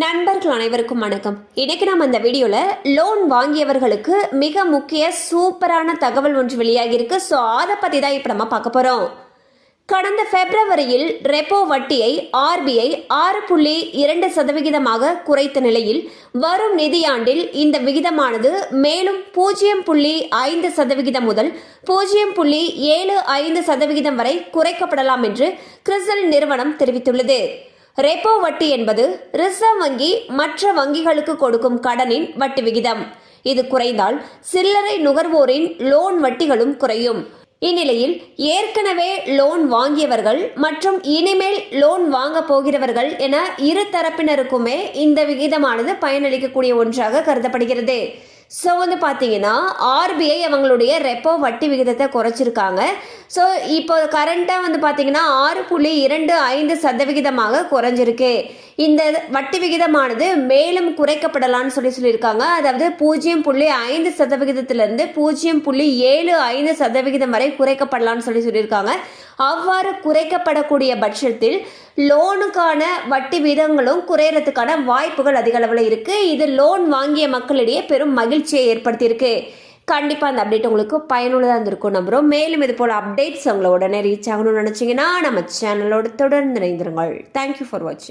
நண்பர்கள் அனைவருக்கும் வணக்கம். இன்னைக்கு நம்ம இந்த வீடியோல லோன் வாங்கியவர்களுக்கு மிக முக்கிய சூப்பரான தகவல் ஒன்று வெளியாகி இருக்கு. ஸோ அதை பத்தி தான் இப்போ நம்ம பார்க்க போறோம். கடந்த பிப்ரவரியில் ரெப்போ வட்டியை RBI 6.2% குறைத்த நிலையில் வரும் நிதியாண்டில் இந்த விகிதமானது மேலும் 0.5% முதல் 0.75% வரை குறைக்கப்படலாம் என்று கிறிசல் நிறுவனம் தெரிவித்துள்ளது. ரெப்போ வட்டி என்பது ரிசர்வ் வங்கி மற்ற வங்கிகளுக்கு கொடுக்கும் கடனின் வட்டி விகிதம். இது குறைந்தால் சில்லறை நுகர்வோரின் லோன் வட்டிகளும் குறையும். இந்நிலையில் ஏற்கனவே லோன் வாங்கியவர்கள் மற்றும் இனிமேல் லோன் வாங்க போகிறவர்கள் என இரு தரப்பினருக்குமே இந்த விகிதமானது பயனளிக்கக்கூடிய ஒன்றாக கருதப்படுகிறது. ஸோ பார்த்தீங்கன்னா RBI அவங்களுடைய ரெப்போ வட்டி விகிதத்தை குறைச்சிருக்காங்க. ஸோ இப்போ கரண்ட்டாக பார்த்தீங்கன்னா 6.25% குறைஞ்சிருக்கு. இந்த வட்டி விகிதமானது மேலும் குறைக்கப்படலான்னு சொல்லியிருக்காங்க. அதாவது 0.5%லிருந்து 0.75% வரை குறைக்கப்படலான்னு சொல்லியிருக்காங்க. அவ்வாறு குறைக்கப்படக்கூடிய பட்சத்தில் லோனுக்கான வட்டி விகிதங்களும் குறையறதுக்கான வாய்ப்புகள் அதிக அளவில் இருக்கு. இது லோன் வாங்கிய மக்களிடையே பெரும் மகிழ்ச்சியை ஏற்படுத்தியிருக்கு. கண்டிப்பாக அந்த அப்டேட் உங்களுக்கு பயனுள்ளதாக இருந்திருக்கும் நம்புகிறோம். மேலும் இது போல் அப்டேட்ஸ் உங்களை உடனே ரீச் ஆகணும்னு நினச்சிங்கன்னா நம்ம சேனலோட தொடர்ந்து இணைந்திருங்கள். தேங்க்யூ ஃபார் வாட்சிங்.